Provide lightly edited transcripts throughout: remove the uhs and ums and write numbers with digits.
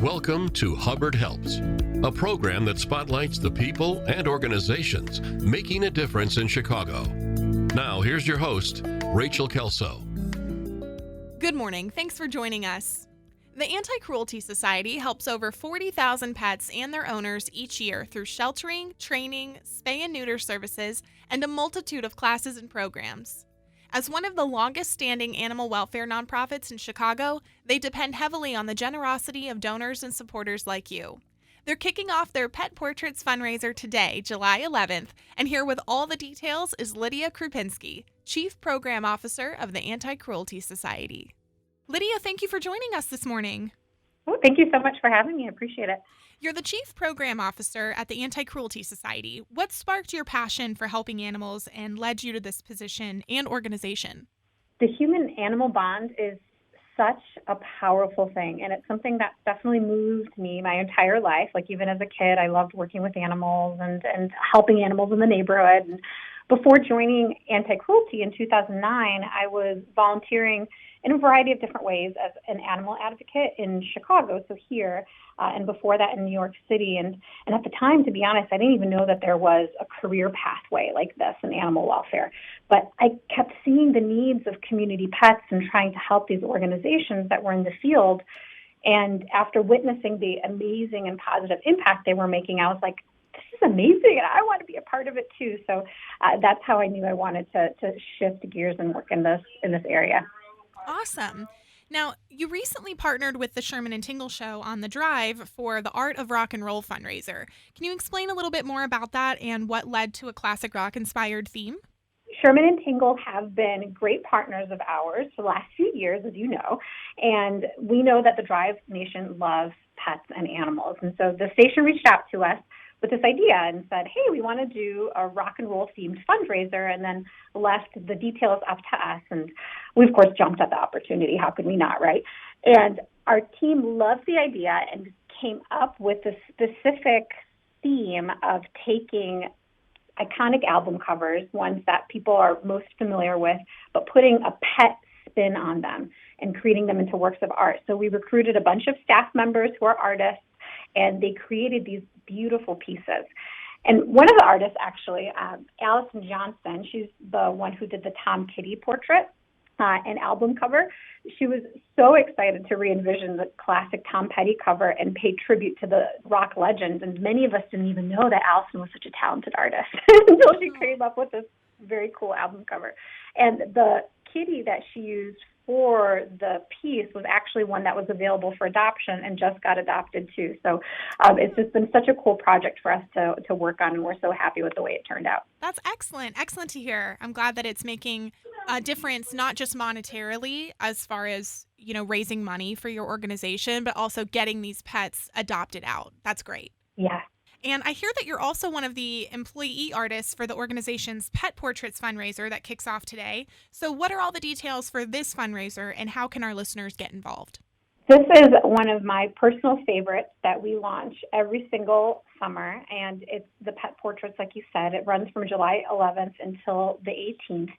Welcome to Hubbard Helps, a program that spotlights the people and organizations making a difference in Chicago. Now, here's your host, Rachel Kelso. Good morning. Thanks for joining us. The Anti-Cruelty Society helps over 40,000 pets and their owners each year through sheltering, training, spay and neuter services, and a multitude of classes and programs. As one of the longest-standing animal welfare nonprofits in Chicago, they depend heavily on the generosity of donors and supporters like you. They're kicking off their Pet Portraits fundraiser today, July 11th, and here with all the details is Lydia Krupinski, Chief Program Officer of the Anti-Cruelty Society. Lydia, thank you for joining us this morning. Oh, thank you so much for having me. I appreciate it. You're the Chief Program Officer at the Anti-Cruelty Society. What sparked your passion for helping animals and led you to this position and organization? The human-animal bond is such a powerful thing, and it's something that's definitely moved me my entire life. Like, even as a kid, I loved working with animals and helping animals in the neighborhood. And before joining Anti-Cruelty in 2009, I was volunteering in a variety of different ways as an animal advocate in Chicago, so here, and before that in New York City. And at the time, to be honest, I didn't even know that there was a career pathway like this in animal welfare. But I kept seeing the needs of community pets and trying to help these organizations that were in the field. And after witnessing the amazing and positive impact they were making, I was like, this is amazing, and I want to be a part of it too. So that's how I knew I wanted to shift gears and work in this area. Awesome. Now, you recently partnered with the Sherman and Tingle Show on the Drive for the Art of Rock and Roll fundraiser. Can you explain a little bit more about that and what led to a classic rock-inspired theme? Sherman and Tingle have been great partners of ours for the last few years, as you know, and we know that the Drive Nation loves pets and animals. And so the station reached out to us with this idea and said, hey, we want to do a rock and roll themed fundraiser, and then left the details up to us. And we, of course, jumped at the opportunity. How could we not, right? And our team loved the idea and came up with the specific theme of taking iconic album covers, ones that people are most familiar with, but putting a pet spin on them and creating them into works of art. So we recruited a bunch of staff members who are artists, and they created these beautiful pieces. And one of the artists, actually, Allison Johnson, she's the one who did the Tom Kitty portrait and album cover. She was so excited to re-envision the classic Tom Petty cover and pay tribute to the rock legend. And many of us didn't even know that Allison was such a talented artist until she came up with this very cool album cover. And the kitty that she used for the piece was actually one that was available for adoption and just got adopted too. So it's just been such a cool project for us to work on, and we're so happy with the way it turned out. That's excellent. Excellent to hear. I'm glad that it's making a difference, not just monetarily as far as, raising money for your organization, but also getting these pets adopted out. That's great. Yeah. And I hear that you're also one of the employee artists for the organization's Pet Portraits fundraiser that kicks off today. So what are all the details for this fundraiser, and how can our listeners get involved? This is one of my personal favorites that we launch every single summer, and it's the Pet Portraits, like you said. It runs from July 11th until the 18th.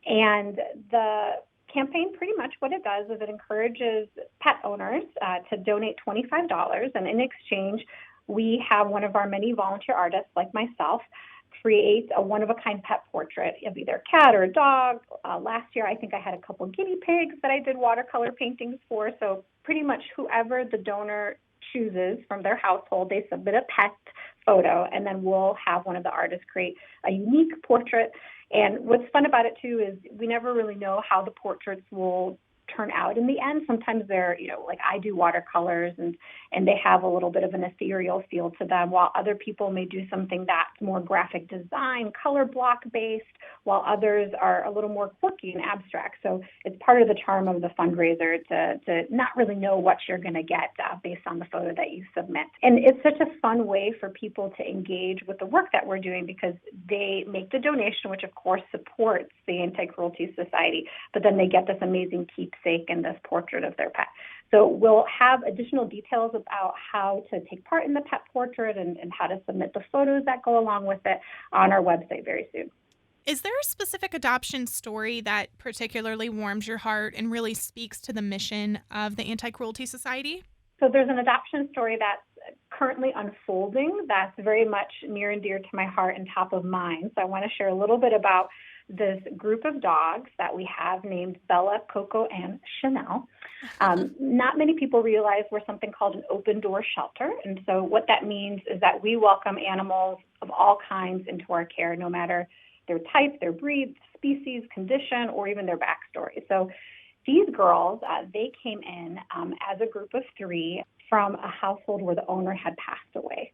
And the campaign, pretty much what it does is it encourages pet owners to donate $25, and in exchange, we have one of our many volunteer artists, like myself, create a one-of-a-kind pet portrait of either a cat or a dog. Last year, I think I had a couple guinea pigs that I did watercolor paintings for. So pretty much whoever the donor chooses from their household, they submit a pet photo, and then we'll have one of the artists create a unique portrait. And what's fun about it, too, is we never really know how the portraits will turn out in the end. Sometimes they're, like I do watercolors and they have a little bit of an ethereal feel to them, while other people may do something that's more graphic design, color block based, while others are a little more quirky and abstract. So it's part of the charm of the fundraiser to not really know what you're going to get based on the photo that you submit. And it's such a fun way for people to engage with the work that we're doing, because they make the donation, which of course supports the Anti-Cruelty Society, but then they get this amazing keepsake and this portrait of their pet. So we'll have additional details about how to take part in the pet portrait and how to submit the photos that go along with it on our website very soon. Is there a specific adoption story that particularly warms your heart and really speaks to the mission of the Anti-Cruelty Society? So there's an adoption story that's currently unfolding that's very much near and dear to my heart and top of mind. So I want to share a little bit about this group of dogs that we have named Bella, Coco, and Chanel. Not many people realize we're something called an open door shelter. And so what that means is that we welcome animals of all kinds into our care, no matter their type, their breed, species, condition, or even their backstory. So these girls, they came in as a group of 3 from a household where the owner had passed away.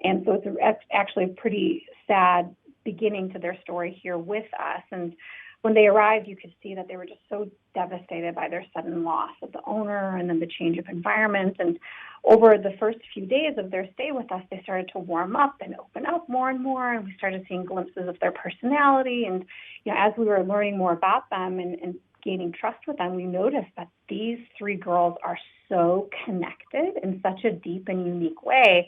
And so it's actually a pretty sad beginning to their story here with us. And when they arrived, you could see that they were just so devastated by their sudden loss of the owner and then the change of environment. And over the first few days of their stay with us, they started to warm up and open up more and more. And we started seeing glimpses of their personality. And, as we were learning more about them and gaining trust with them, we noticed that these 3 girls are so connected in such a deep and unique way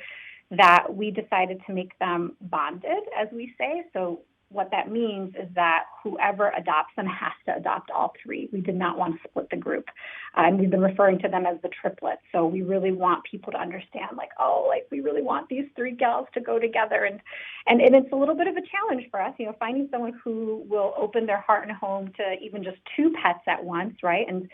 that we decided to make them bonded, as we say. So what that means is that whoever adopts them has to adopt all 3. We did not want to split the group. And we've been referring to them as the triplets. So we really want people to understand, we really want these 3 gals to go together. And it's a little bit of a challenge for us, finding someone who will open their heart and home to even just 2 pets at once, right? And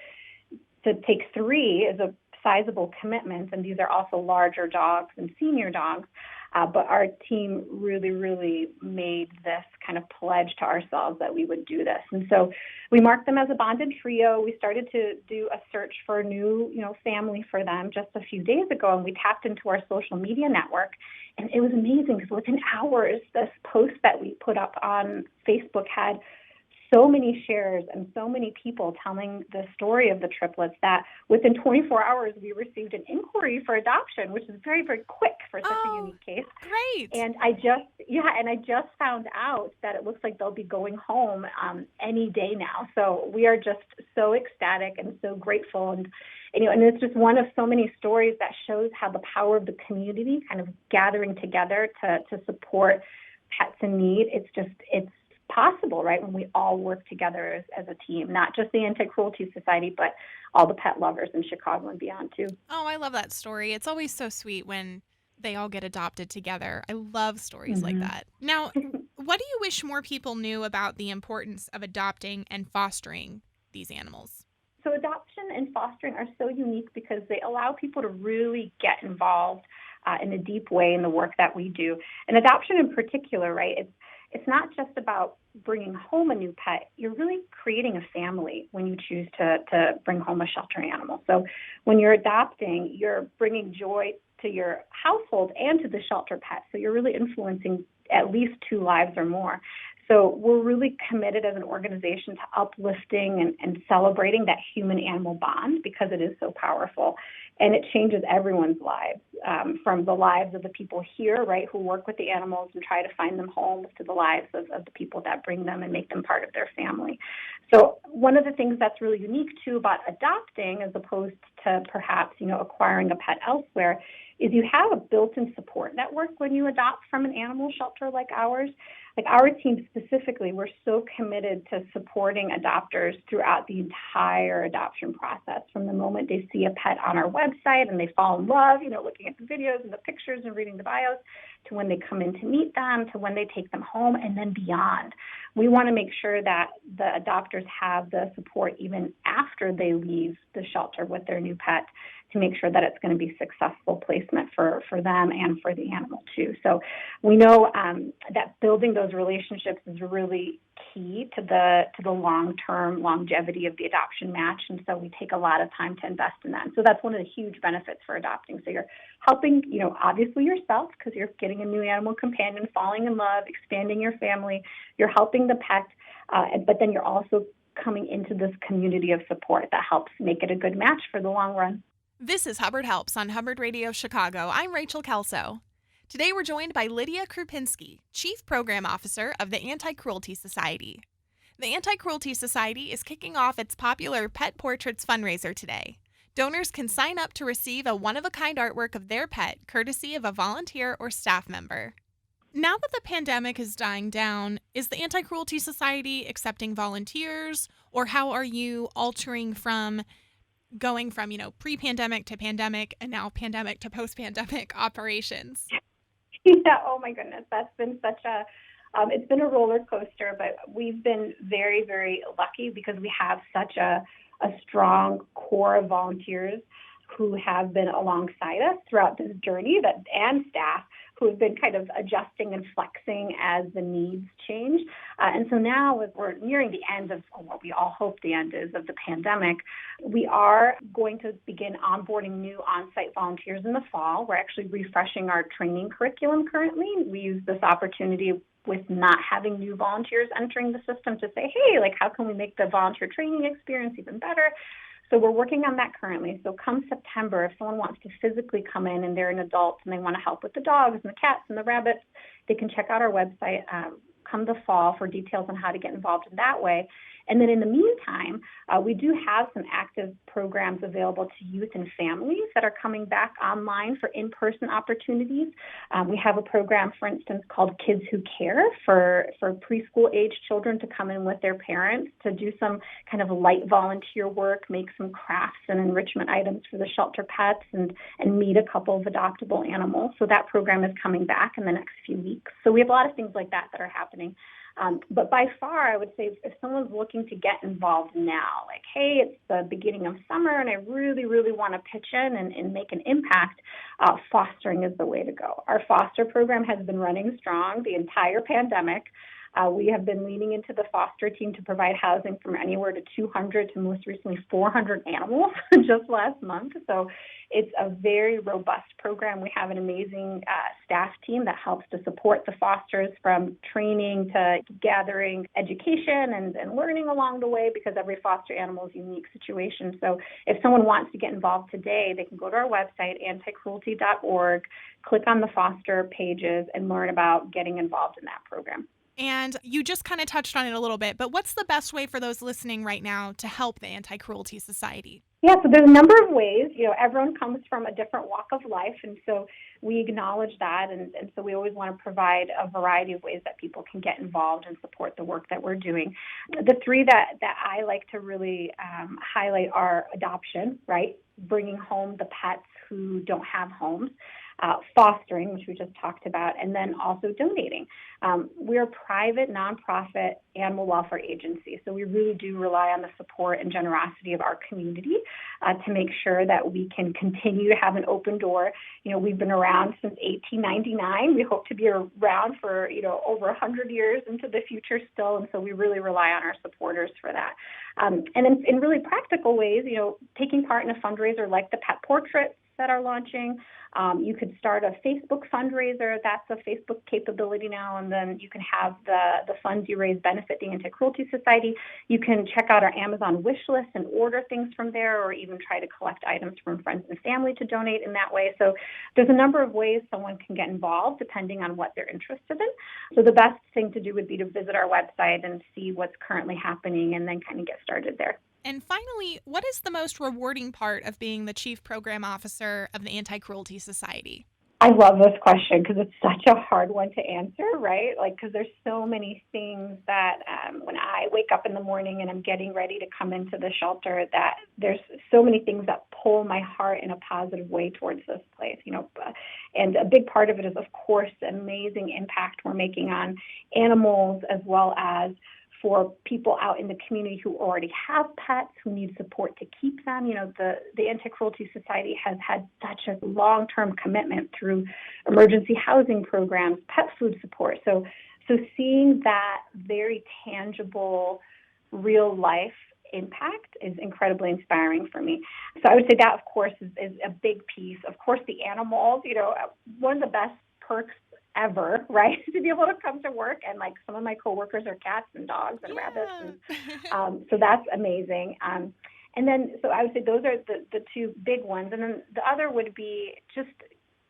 to take 3 is a sizable commitment, and these are also larger dogs and senior dogs. But our team really, really made this kind of pledge to ourselves that we would do this. And so we marked them as a bonded trio. We started to do a search for a new, family for them just a few days ago, and we tapped into our social media network. And it was amazing because within hours, this post that we put up on Facebook had so many shares and so many people telling the story of the triplets that within 24 hours, we received an inquiry for adoption, which is very, very quick for such a unique case. Great. And I just found out that it looks like they'll be going home any day now. So we are just so ecstatic and so grateful. And it's just one of so many stories that shows how the power of the community kind of gathering together to support pets in need. It's possible, right, when we all work together as a team, not just the Anti-Cruelty Society, but all the pet lovers in Chicago and beyond, too. Oh, I love that story. It's always so sweet when they all get adopted together. I love stories like that. Now, what do you wish more people knew about the importance of adopting and fostering these animals? So adoption and fostering are so unique because they allow people to really get involved in a deep way in the work that we do. And adoption in particular, right, it's not just about bringing home a new pet. You're really creating a family when you choose to bring home a shelter animal. So when you're adopting, you're bringing joy to your household and to the shelter pet. So you're really influencing at least 2 lives or more. So we're really committed as an organization to uplifting and celebrating that human-animal bond because it is so powerful. And it changes everyone's lives, from the lives of the people here, right, who work with the animals and try to find them homes, to the lives of the people that bring them and make them part of their family. So one of the things that's really unique, too, about adopting as opposed to perhaps, acquiring a pet elsewhere is you have a built-in support network when you adopt from an animal shelter like ours. Like our team specifically, we're so committed to supporting adopters throughout the entire adoption process, from the moment they see a pet on our website and they fall in love, looking at the videos and the pictures and reading the bios, to when they come in to meet them, to when they take them home, and then beyond. We want to make sure that the adopters have the support even after they leave the shelter with their new pet, to make sure that it's going to be successful placement for them and for the animal too. So we know that building those relationships is really key to the long-term longevity of the adoption match. And so we take a lot of time to invest in that. And so that's one of the huge benefits for adopting. So you're helping, obviously yourself, because you're getting a new animal companion, falling in love, expanding your family. You're helping the pet, but then you're also coming into this community of support that helps make it a good match for the long run. This is Hubbard Helps on Hubbard Radio Chicago. I'm Rachel Kelso. Today we're joined by Lydia Krupinski, Chief Program Officer of the Anti-Cruelty Society. The Anti-Cruelty Society is kicking off its popular Pet Portraits fundraiser today. Donors can sign up to receive a one-of-a-kind artwork of their pet, courtesy of a volunteer or staff member. Now that the pandemic is dying down, is the Anti-Cruelty Society accepting volunteers, or how are you altering from going from, pre-pandemic to pandemic and now pandemic to post-pandemic operations? Yeah, oh my goodness, that's been such a it's been a roller coaster, but we've been very, very lucky because we have such a strong core of volunteers who have been alongside us throughout this journey, and staff who have been kind of adjusting and flexing as the needs change. And so now, as we're nearing the end of what we all hope the end is of the pandemic, we are going to begin onboarding new on-site volunteers in the fall. We're actually refreshing our training curriculum currently. We use this opportunity with not having new volunteers entering the system to say, hey, how can we make the volunteer training experience even better? So we're working on that currently. So come September, if someone wants to physically come in and they're an adult and they want to help with the dogs and the cats and the rabbits, they can check out our website come the fall for details on how to get involved in that way. And then in the meantime, we do have some active programs available to youth and families that are coming back online for in-person opportunities. We have a program, for instance, called Kids Who Care for preschool-age children to come in with their parents to do some kind of light volunteer work, make some crafts and enrichment items for the shelter pets, and meet a couple of adoptable animals. So that program is coming back in the next few weeks. So we have a lot of things like that are happening. But by far, I would say if someone's looking to get involved now, hey, it's the beginning of summer and I really, really want to pitch in and make an impact, fostering is the way to go. Our foster program has been running strong the entire pandemic. We have been leaning into the foster team to provide housing from anywhere to 200 to most recently 400 animals just last month. So it's a very robust program. We have an amazing staff team that helps to support the fosters from training to gathering education and learning along the way, because every foster animal is a unique situation. So if someone wants to get involved today, they can go to our website, anticruelty.org, click on the foster pages, and learn about getting involved in that program. And you just kind of touched on it a little bit, but what's the best way for those listening right now to help the Anti-Cruelty Society? Yeah, so there's a number of ways. Everyone comes from a different walk of life, and so we acknowledge that, and so we always want to provide a variety of ways that people can get involved and support the work that we're doing. The three that I like to really highlight are adoption, right? Bringing home the pets who don't have homes. Fostering, which we just talked about, and then also donating. We're a private, nonprofit animal welfare agency, so we really do rely on the support and generosity of our community to make sure that we can continue to have an open door. We've been around since 1899. We hope to be around for, over 100 years into the future still, and so we really rely on our supporters for that. And in really practical ways, taking part in a fundraiser like the pet portraits that are launching. You could start a Facebook fundraiser. That's a Facebook capability now, and then you can have the funds you raise benefit the Anti-Cruelty Society. You can check out our Amazon wish list and order things from there, or even try to collect items from friends and family to donate in that way. So there's a number of ways someone can get involved depending on what they're interested in. So the best thing to do would be to visit our website and see what's currently happening and then kind of get started there. And finally, what is the most rewarding part of being the Chief Program Officer of the Anti-Cruelty Society? I love this question because it's such a hard one to answer, right? Because there's so many things that when I wake up in the morning and I'm getting ready to come into the shelter, that there's so many things that pull my heart in a positive way towards this place, And a big part of it is, of course, the amazing impact we're making on animals as well as for people out in the community who already have pets, who need support to keep them. The Anti-Cruelty Society has had such a long-term commitment through emergency housing programs, pet food support. So seeing that very tangible, real-life impact is incredibly inspiring for me. So I would say that, of course, is a big piece. Of course, the animals, one of the best perks ever, right? To be able to come to work and some of my coworkers are cats and dogs and rabbits. And, so that's amazing. And then, so I would say those are the two big ones. And then the other would be just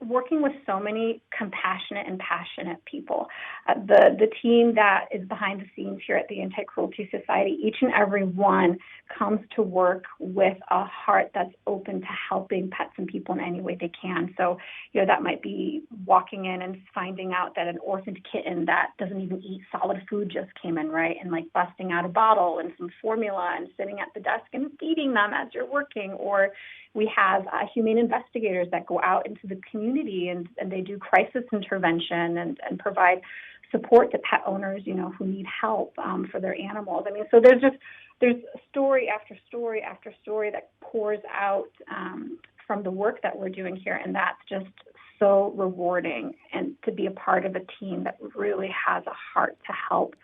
working with so many compassionate and passionate people. The team that is behind the scenes here at the Anti-Cruelty Society, each and every one comes to work with a heart that's open to helping pets and people in any way they can. So, that might be walking in and finding out that an orphaned kitten that doesn't even eat solid food just came in, right? And like busting out a bottle and some formula and sitting at the desk and feeding them as you're working. Or we have humane investigators that go out into the community and they do crisis intervention and provide support to pet owners, who need help for their animals. I mean, so there's story after story after story that pours out from the work that we're doing here, and that's just so rewarding. And to be a part of a team that really has a heart to help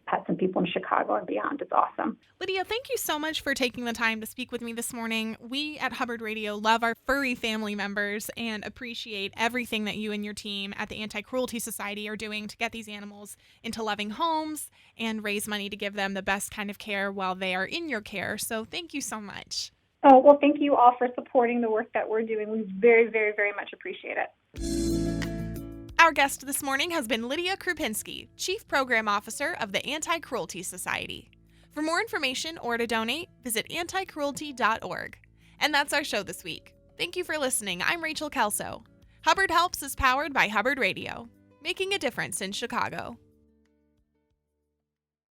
pets and people in Chicago and beyond. It's awesome. Lydia, thank you so much for taking the time to speak with me this morning. We at Hubbard Radio love our furry family members and appreciate everything that you and your team at the Anti-Cruelty Society are doing to get these animals into loving homes and raise money to give them the best kind of care while they are in your care. So thank you so much. Oh, well, thank you all for supporting the work that we're doing. We very, very, very much appreciate it. Our guest this morning has been Lydia Krupinski, Chief Program Officer of the Anti-Cruelty Society. For more information or to donate, visit anticruelty.org. And that's our show this week. Thank you for listening. I'm Rachel Kelso. Hubbard Helps is powered by Hubbard Radio, making a difference in Chicago.